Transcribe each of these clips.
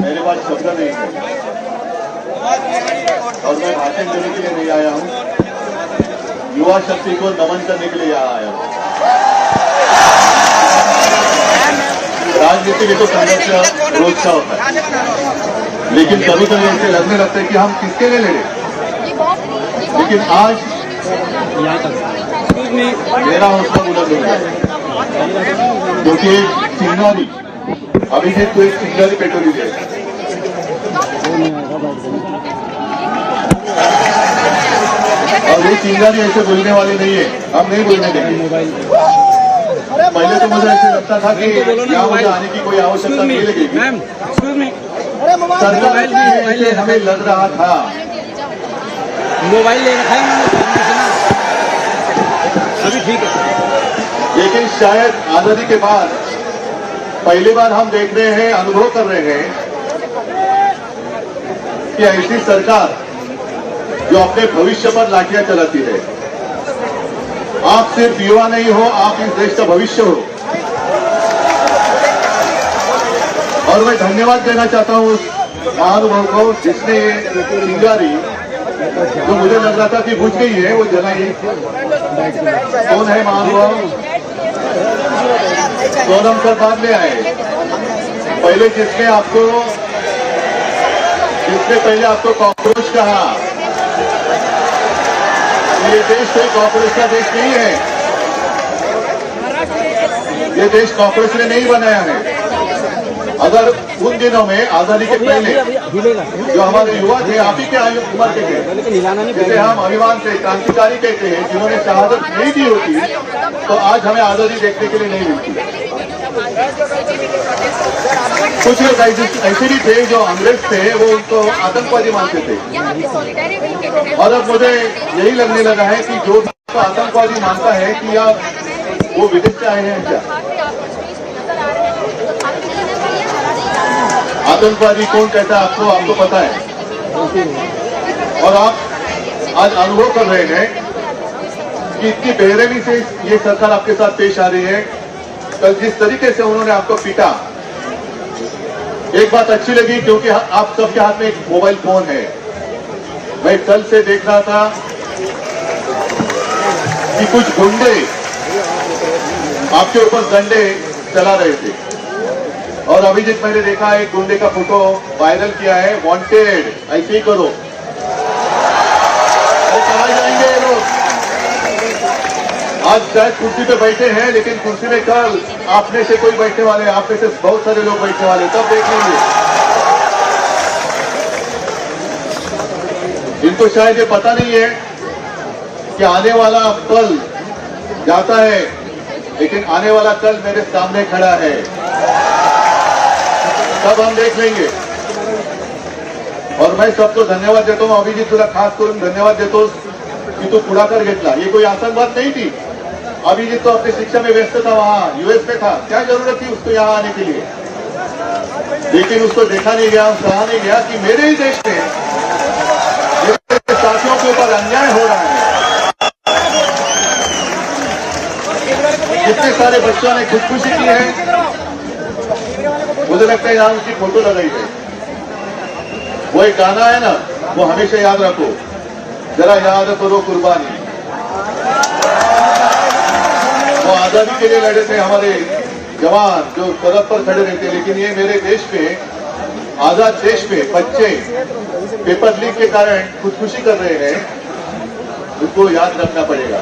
मेरे पास शब्द नहीं है और मैं भाषण देने के लिए नहीं आया हूँ, युवा शक्ति को नमन करने के लिए यहाँ आया हूँ। राजनीति में तो संघर्ष रोज का होता है, लेकिन कभी कभी ऐसे लगने लगता है कि हम किसके लिए लड़े। लेकिन आज मेरा हौसला बुलंद हो गया, क्योंकि एक चिंगारी अभिजीत को एक चिंगारी पेट्रोली दे। और ये चिंगारी ऐसे बोलने वाली नहीं है, हम नहीं बोलने देंगे। पहले तो मुझे ऐसे लगता था कि यहाँ मुझे आने की कोई आवश्यकता नहीं लगेगी। सरकार ऐसे हमें लग रहा था। मोबाइल ले रखा है अभी, ठीक है। लेकिन शायद आजादी के बाद पहली बार हम देख रहे हैं, अनुभव कर रहे हैं कि ऐसी सरकार जो अपने भविष्य पर लाठियां चलाती है। आप सिर्फ युवा नहीं हो, आप इस देश का भविष्य हो। और मैं धन्यवाद देना चाहता हूं उस महानुभव को जिसने ये चिंगारी, जो मुझे लग रहा था कि बुझ गई है, वो जलाई। कौन है महानुभव? सोनम सर बाद में आए। पहले जिसने पहले आपको कॉकरोच कहा। ये देश कोई कॉकरोच का देश नहीं है, ये देश कॉकरोच ने नहीं बनाया है। अगर उन दिनों में आजादी के पहले जो हमारे युवा थे, आप ही के उम्र के थे, जिसे हम अभिमान से क्रांतिकारी कहते हैं, जिन्होंने शहादत नहीं दी होती तो आज हमें आजादी देखने के लिए नहीं मिलती। कुछ लोग ऐसे भी थे जो अंग्रेज थे, वो उनको आतंकवादी मानते थे। और अब मुझे यही लगने लगा है कि जो भी आतंकवादी मानता है कि या वो विदेश से आए हैं क्या। आतंकवादी कौन कहता है आपको पता है। और आप आज अनुभव कर रहे हैं कि इतनी बेरहमी से ये सरकार आपके साथ पेश आ रही है। कल जिस तरीके से उन्होंने आपको पीटा, एक बात अच्छी लगी क्योंकि आप सबके हाथ में एक मोबाइल फोन है। मैं कल से देख रहा था कि कुछ गुंडे आपके ऊपर डंडे चला रहे थे। और अभिजीत, मैंने देखा एक गुंडे का फोटो वायरल किया है, वांटेड, ऐसे ही करो। वो कहाँ जाएंगे ये लोग? आज शायद कुर्सी पे बैठे हैं, लेकिन कुर्सी में कल आप में से कोई बैठने वाले, आप में से बहुत सारे लोग बैठने वाले, तब देख लेंगे। इनको शायद ये पता नहीं है कि आने वाला कल जाता है, लेकिन आने वाला कल मेरे सामने खड़ा है, तब हम देख लेंगे। और मैं सबको धन्यवाद देता हूँ। अभिजीत, तुला खास करून धन्यवाद देतो की तू पुढाकार घेतला। ये कोई आसान बात नहीं थी। अभिजीत तो अपनी शिक्षा में व्यस्त था, वहां यूएस में था, क्या जरूरत थी उसको यहाँ आने के लिए। लेकिन उसको देखा नहीं गया, कहा नहीं गया कि मेरे ही देश में मेरे साथियों के ऊपर अन्याय हो रहा है। कितने सारे बच्चों ने खुदकुशी की है। मुझे लगता है यहाँ उसकी फोटो लगाई गई। वो एक गाना है ना, वो हमेशा याद रखो, जरा याद करो कुर्बानी। वो आजादी के लिए लड़े थे हमारे जवान, जो सरहद पर खड़े रहते। लेकिन ये मेरे देश में, आजाद देश में बच्चे पेपर लीक के कारण खुदकुशी कर रहे हैं, उसको याद रखना पड़ेगा।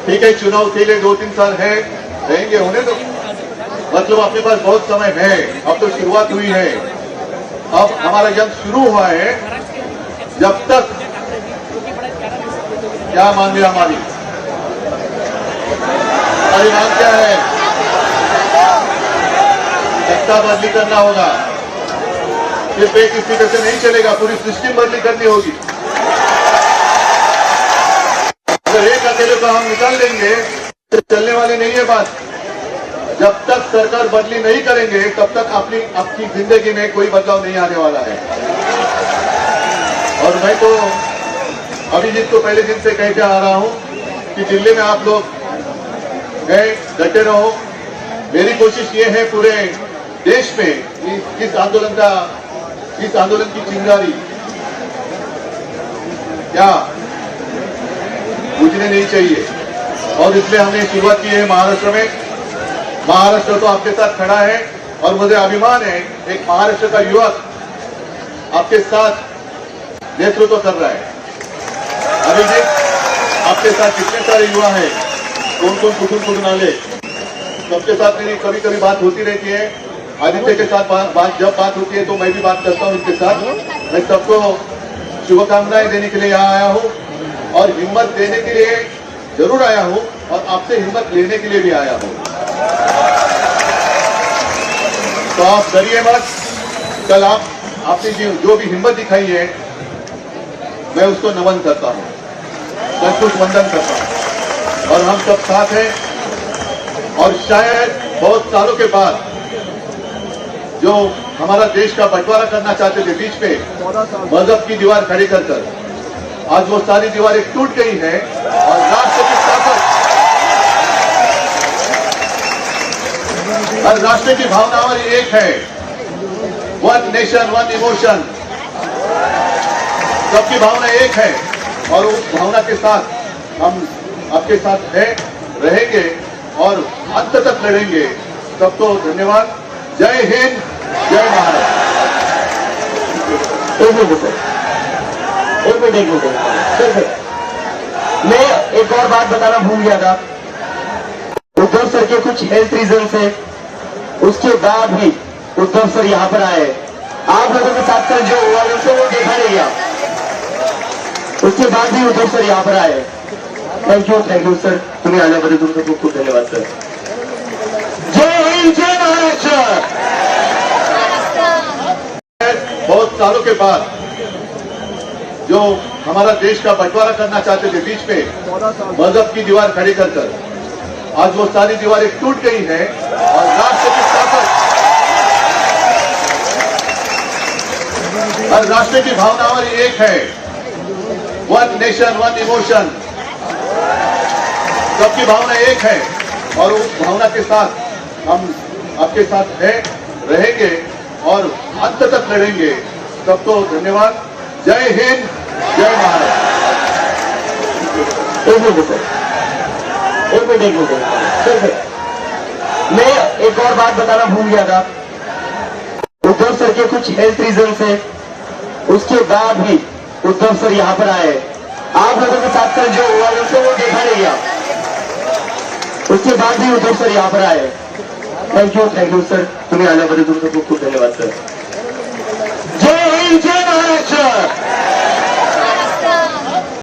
ठीक है, चुनाव के लिए 2-3 साल है, रहेंगे, होने दो। मतलब अपने पास बहुत समय है, अब तो शुरुआत हुई है। अब हमारा जंग शुरू हुआ है। जब तक, क्या मांगे हमारी मांग क्या है? सत्ता बदली करना होगा। सिर्फ एक स्पीकर से नहीं चलेगा, पूरी सिस्टम बदली करनी होगी। अगर एक अकेले को हम निकाल देंगे तो चलने वाली नहीं है बात। जब तक सरकार बदली नहीं करेंगे, तब तक आपकी जिंदगी में कोई बदलाव नहीं आने वाला है। और मैं तो अभिजीत को पहले दिन से कहते आ रहा हूं कि दिल्ली में आप लोग गए, डटे रहो। मेरी कोशिश ये है पूरे देश में इस आंदोलन की चिंगारी क्या बुझने नहीं चाहिए। और इसलिए हमने शुरुआत की है महाराष्ट्र में। महाराष्ट्र तो आपके साथ खड़ा है और मुझे अभिमान है एक महाराष्ट्र का युवक आपके साथ नेतृत्व कर रहा है। अभिजीत, आपके साथ कितने सारे युवा हैं, कौन कौन कुटुंब आले, सबके साथ मेरी कभी कभी बात होती रहती है। आदित्य के साथ जब बात होती है तो मैं भी बात करता हूं इनके साथ। मैं सबको शुभकामनाएं देने के लिए यहाँ आया हूँ और हिम्मत देने के लिए जरूर आया हूँ और आपसे हिम्मत लेने के लिए भी आया हूँ। तो आप डरिए मत। कल आपने जो भी हिम्मत दिखाई है मैं उसको नमन करता हूँ, सचमुच वंदन करता हूँ। और हम सब साथ हैं और शायद बहुत सालों के बाद जो हमारा देश का बंटवारा करना चाहते थे बीच में मजहब की दीवार खड़ी कर आज वो सारी दीवारें टूट गई हैं और राष्ट्र की ताकत और राष्ट्र की भावना हमारी एक है। वन नेशन वन इमोशन, सबकी भावना एक है और उस भावना के साथ हम आपके साथ रहेंगे और अंत तक लड़ेंगे। सबको धन्यवाद। जय हिंद, जय महाराष्ट्र। मैं एक और बात बताना भूल गया था। उद्धव सर के कुछ हेल्थ रीजन है, उसके बाद भी उद्धव सर यहाँ पर आए। आप लोगों के साथ कल जो हुआ वो देखा नहीं गया, उसके बाद भी उद्धव सर यहाँ पर आए। थैंक यू सर, तुम्हें आने बदल तुमको खूब खूब धन्यवाद सर। जय हिंद, जय महाराष्ट्र। बहुत सालों के बाद जो हमारा देश का बंटवारा करना चाहते थे बीच में मजहब की दीवार खड़ी कर आज वो सारी दीवारें टूट गई हैं और राष्ट्र की ताकत और राष्ट्र की भावना हमारी एक है। वन नेशन वन इमोशन, सबकी भावना एक है और उस भावना के साथ हम आपके साथ रहेंगे और अंत तक लड़ेंगे। सबको धन्यवाद। जय हिंद, जय महाराष्ट्र। मैं एक और बात बताना भूल गया था। उद्धव सर के कुछ हेल्थ रीजन है, उसके बाद भी उद्धव सर यहाँ पर आए। आप लोगों के साथ कल जो हुआ वो देखा नहीं गया, उसके बाद भी उद्धव सर यहाँ पर आए। थैंक यू सर, तुम्हें आने बदल तुमको खूब खूब धन्यवाद सर।